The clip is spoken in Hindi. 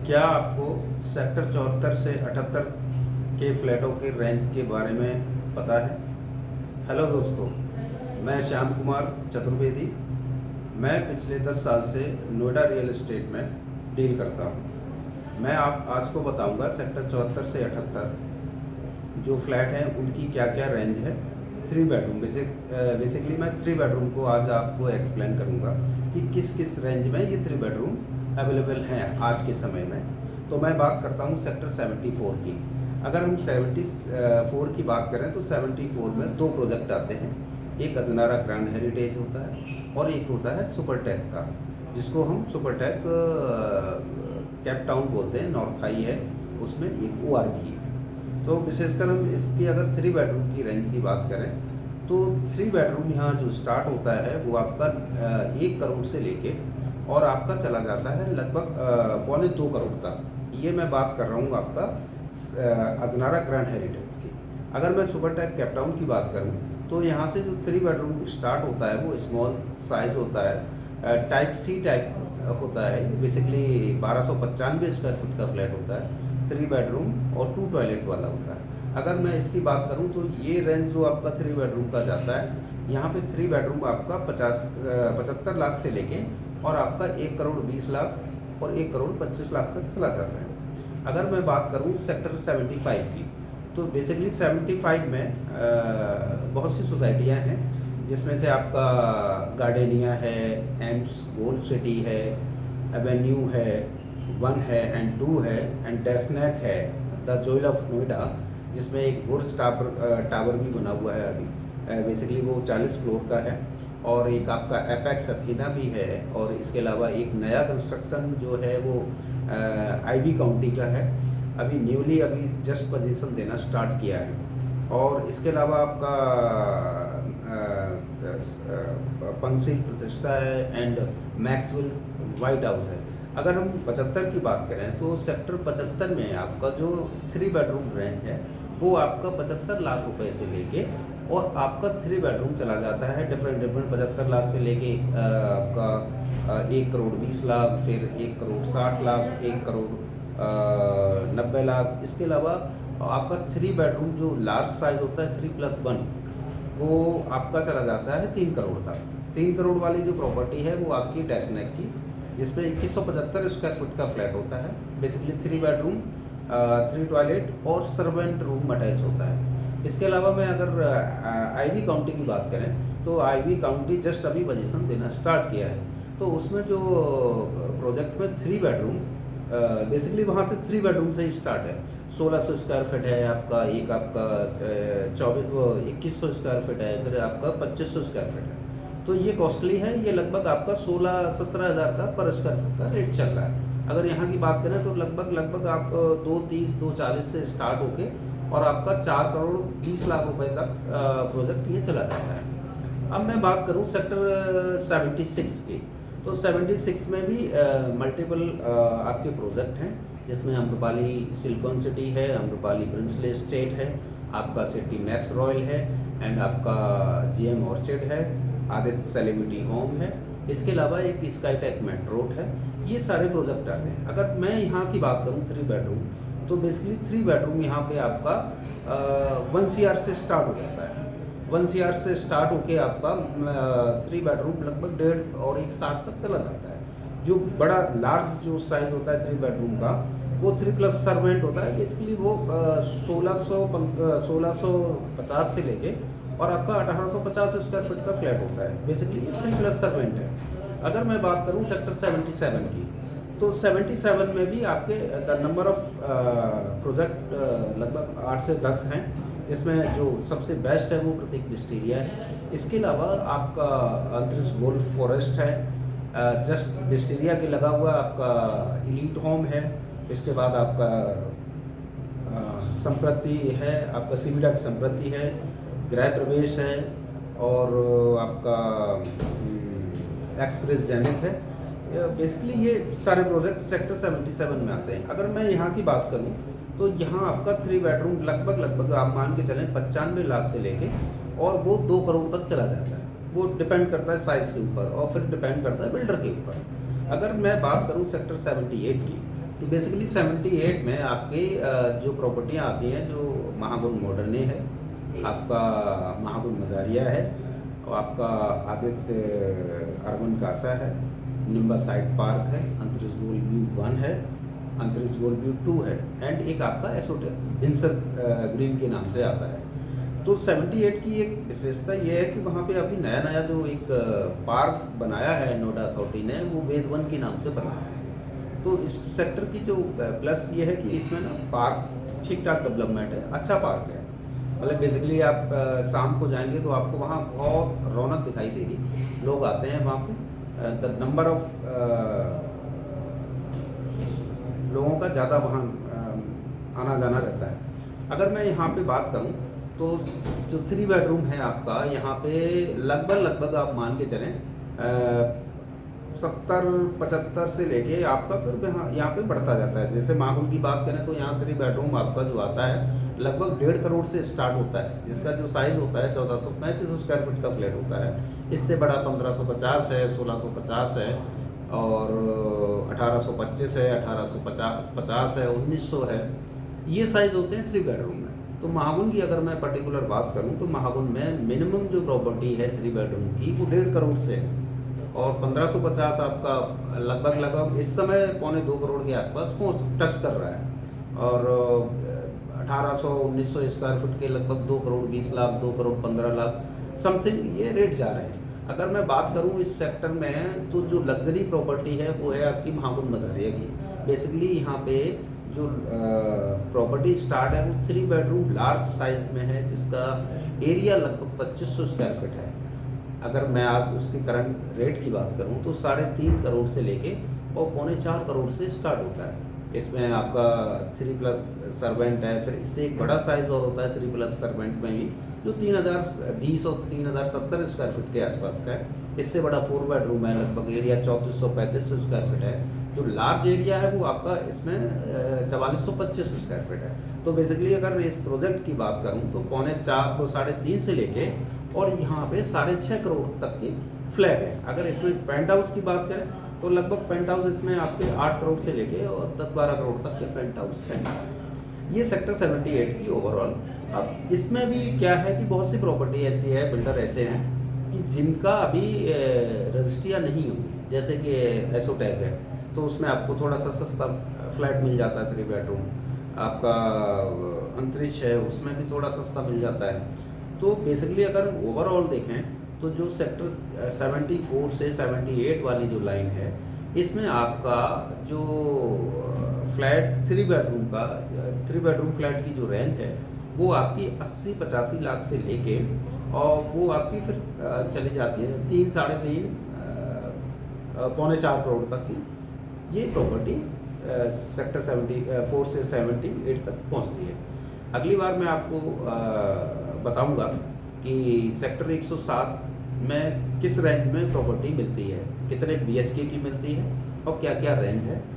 क्या आपको सेक्टर 74 से 78 के फ्लैटों के रेंज के बारे में पता है? हेलो दोस्तों, मैं श्याम कुमार चतुर्वेदी। मैं पिछले 10 साल से नोएडा रियल एस्टेट में डील करता हूँ। मैं आप आज को बताऊंगा सेक्टर 74 से 78 जो फ्लैट हैं उनकी क्या क्या रेंज है। 3 बेडरूम बेसिकली मैं 3 बेडरूम को आज आपको एक्सप्लेन करूंगा कि किस किस रेंज में ये 3 बेडरूम अवेलेबल हैं आज के समय में। तो मैं बात करता हूँ सेक्टर 74 की। अगर हम 74 की बात करें तो 74 में 2 प्रोजेक्ट आते हैं। एक अजनारा ग्रैंड हेरिटेज होता है और एक होता है सुपरटेक का, जिसको हम सुपरटेक कैप टाउन बोलते हैं। नॉर्थ हाई है, उसमें एक ORB है। तो विशेषकर हम इसकी अगर 3 बेडरूम की रेंज की बात करें तो 3 बेडरूम यहाँ जो स्टार्ट होता है वो आपका 1 करोड़ से लेके और आपका चला जाता है लगभग 1.25 करोड़ तक। ये मैं बात कर रहा हूँ आपका अजनारा ग्रैंड हेरिटेज की। अगर मैं सुपरटेक कैप टाउन की बात करूँ तो यहाँ से जो 3 बेडरूम स्टार्ट होता है वो स्मॉल साइज़ होता है, टाइप C टाइप होता है। बेसिकली 1295 स्क्वायर फुट का फ्लैट होता है, 3 बेडरूम और 2 टॉयलेट वाला होता है। अगर मैं इसकी बात करूं तो ये रेंज जो आपका 3 बेडरूम का जाता है, यहाँ पे 3 बेडरूम आपका 75 लाख से लेके और आपका 1 करोड़ 20 लाख और 1 करोड़ 25 लाख तक चला जाता है। अगर मैं बात करूं सेक्टर 75 की तो बेसिकली 75 में बहुत सी सोसाइटियाँ हैं, जिसमें से आपका गार्डेनिया है, एम्स गोल्ड सिटी है, एवेन्यू है, 1 है एंड 2 है एंड डेस्नैक है, द जोइल ऑफ नोएडा, जिसमें एक बुर्ज टावर भी बना हुआ है अभी। बेसिकली वो 40 फ्लोर का है। और एक आपका एपेक्स अथीना भी है। और इसके अलावा एक नया कंस्ट्रक्शन जो है वो IB काउंटी का है, अभी न्यूली अभी जस्ट पोजीशन देना स्टार्ट किया है। और इसके अलावा आपका पंचशील प्रतिष्ठा है एंड मैक्सवेल वाइट हाउस है। अगर हम 75 की बात करें तो सेक्टर 75 में आपका जो 3 बेडरूम रेंज है वो आपका 75 लाख रुपए से लेके और आपका 3 बेडरूम चला जाता है डिफरेंट 75 लाख से लेके आपका 1 करोड़ 20 लाख, फिर 1 करोड़ 60 लाख, 1 करोड़ 90 लाख। इसके अलावा आपका 3 बेडरूम जो लार्ज साइज होता है 3+1 वो आपका चला जाता है 3 करोड़ तक। 3 करोड़ वाली जो प्रॉपर्टी है वो आपकी डेस्नैक की, जिसमें 2175 स्क्वायर फुट का फ्लैट होता है। बेसिकली 3 बेडरूम 3 टॉयलेट और सर्वेंट रूम अटैच होता है। इसके अलावा मैं अगर IB काउंटी की बात करें तो IB काउंटी जस्ट अभी पोजीशन देना स्टार्ट किया है। तो उसमें जो प्रोजेक्ट में 3 बेडरूम बेसिकली वहाँ से 3 बेडरूम से ही स्टार्ट है। 1600 स्क्वायर फीट है आपका, एक आपका 2100 स्क्वायर फीट है, फिर आपका 2500 स्क्वायर फीट है। तो ये कॉस्टली है, ये लगभग आपका 16-17 हज़ार का पर स्क्वायर फीट का रेट चल रहा है। अगर यहाँ की बात करें तो लगभग आप 230-240 से स्टार्ट होके और आपका 4 करोड़ 20 लाख रुपए तक प्रोजेक्ट ये चला जाता है। अब मैं बात करूँ सेक्टर 76 की, तो 76 में भी मल्टीपल आपके प्रोजेक्ट हैं, जिसमें अम्रपाली सिलिकॉन सिटी है, अम्रपाली प्रिंसले एस्टेट है, आपका सिटी मैक्स रॉयल है एंड आपका GM ऑर्चिड है, आदित्य सेलिब्रिटी होम है। इसके अलावा एक स्काईटेक मेट्रोट है। ये सारे प्रोजेक्ट आते हैं। अगर मैं यहाँ की बात करूँ 3 बेडरूम तो बेसिकली 3 बेडरूम यहाँ पे आपका 1 CR से स्टार्ट हो जाता है। 1 CR से स्टार्ट होके आपका 3 बेडरूम लगभग 1.5 और 1.60 तक चला जाता है। जो बड़ा लार्ज जो साइज होता है 3 बेडरूम का वो 3+ सर्वेंट होता है। बेसिकली वो 1650 से लेके और आपका 1850 स्क्वायर फीट का फ्लैट होता है। बेसिकली ये 3+ सर्वेंट है। अगर मैं बात करूँ सेक्टर 77 की तो 77 में भी आपके द नंबर ऑफ प्रोजेक्ट लगभग 8 से 10 हैं। इसमें जो सबसे बेस्ट है वो प्रतीक विस्टेरिया है। इसके अलावा आपका अंतरिक्ष गोल्फ फॉरेस्ट है, जस्ट विस्टेरिया के लगा हुआ आपका इलीट होम है। इसके बाद आपका संप्रति है, आपका सिविडा की संप्रति है, गृह प्रवेश है और आपका एक्सप्रेस जेनिथ है। बेसिकली ये सारे प्रोजेक्ट सेक्टर 77 में आते हैं। अगर मैं यहाँ की बात करूँ तो यहाँ आपका 3 बेडरूम लगभग आप मान के चलें 95 लाख से लेके और वो 2 करोड़ तक चला जाता है। वो डिपेंड करता है साइज़ के ऊपर और फिर डिपेंड करता है बिल्डर के ऊपर। अगर मैं बात करूँ सेक्टर 78 की तो बेसिकली 78 में आपकी जो प्रॉपर्टियाँ आती हैं, जो महागुन मॉडर्ने है, आपका महागुन मजारिया है, और आपका आदित्य अर्बन कासा है, निम्बा साइड पार्क है, अंतरिक्ष गोल व्यू 1 है, अंतरिक्ष गोल व्यू 2 है, एंड एक आपका एसोटेल भिंसर ग्रीन के नाम से आता है। तो 78 की एक विशेषता ये है कि वहाँ पे अभी नया नया जो एक पार्क बनाया है नोएडा अथॉरिटी ने, वो वेद वन के नाम से बना है। तो इस सेक्टर की जो प्लस ये है कि इसमें ना पार्क ठीक ठाक डेवलपमेंट है, अच्छा पार्क है। मतलब बेसिकली आप शाम को जाएंगे तो आपको वहाँ बहुत रौनक दिखाई देगी, लोग आते हैं वहाँ पे, द नंबर ऑफ लोगों का ज़्यादा वहाँ आना जाना रहता है। अगर मैं यहाँ पे बात करूँ तो जो 3 बेडरूम है आपका, यहाँ पे लगभग आप मान के चलें 70-75 से लेके आपका फिर यहाँ पे बढ़ता जाता है। जैसे महागुन की बात करें तो यहाँ 3 बेडरूम आपका जो आता है लगभग 1.5 करोड़ से स्टार्ट होता है, जिसका जो साइज़ होता है 1435 स्क्वायर फीट का फ्लैट होता है। इससे बड़ा 1550 है, 1650 है, और 1825 है, 1850 है, 1900 है। ये साइज़ होते हैं 3 बेडरूम में। तो महागुन की अगर मैं पर्टिकुलर बात करूं तो महागुन में मिनिमम जो प्रॉपर्टी है 3 बेडरूम की वो 1.5 करोड़ से है, और 1550 आपका लगभग इस समय 1.25 करोड़ के आसपास टच कर रहा है, और 1800-1900 स्क्वायर फीट के लगभग 2 करोड़ 20 लाख, 2 करोड़ 15 लाख समथिंग ये रेट जा रहे हैं। अगर मैं बात करूं इस सेक्टर में तो जो लग्जरी प्रॉपर्टी है वो है आपकी महागुन मजारिया की। बेसिकली यहाँ पे जो प्रॉपर्टी स्टार्ट है वो 3 बेडरूम लार्ज साइज में है, जिसका एरिया लगभग 2500 स्क्वायर फीट है। अगर मैं आज उसकी करंट रेट की बात करूं तो 3.5 करोड़ से लेके और 3.25 करोड़ से स्टार्ट होता है। इसमें आपका 3+ सर्वेंट है, फिर इससे एक बड़ा साइज और होता है 3+ सर्वेंट में भी, जो 3020 और 3070 स्क्वायर फीट के आसपास का है। इससे बड़ा 4 बेडरूम है, लगभग एरिया 3435 स्क्वायर फीट है। जो लार्ज एरिया है वो आपका इसमें 4425 स्क्वायर फीट है। तो बेसिकली अगर इस प्रोजेक्ट की बात करूं तो 3.25 को 3.5 से लेके और यहाँ पे 6.5 करोड़ तक की फ्लैट है। अगर इसमें पेंट हाउस की बात करें तो लगभग पेंट हाउस इसमें आपके 8 करोड़ से लेके और 10-12 करोड़ तक के पेंट हाउस हैं। ये सेक्टर 78 की ओवरऑल। अब इसमें भी क्या है कि बहुत सी प्रॉपर्टी ऐसी है, बिल्डर ऐसे हैं कि जिनका अभी रजिस्ट्रियाँ नहीं हुई, जैसे कि एसोटेक है तो उसमें आपको थोड़ा सा सस्ता फ्लैट मिल जाता है 3 बेडरूम। आपका अंतरिक्ष है उसमें भी थोड़ा सस्ता मिल जाता है। तो बेसिकली अगर ओवरऑल देखें तो जो सेक्टर 74 से 78 वाली जो लाइन है, इसमें आपका जो फ्लैट 3 बेडरूम फ्लैट की जो रेंज है वो आपकी 80-85 लाख से लेके और वो आपकी फिर चली जाती है 3-3.5 4 करोड़ तक की ये प्रॉपर्टी सेक्टर 74 से 78 तक पहुंचती है। अगली बार मैं आपको बताऊंगा कि सेक्टर 107 में किस रेंज में प्रॉपर्टी मिलती है, कितने BHK की मिलती है और क्या क्या रेंज है।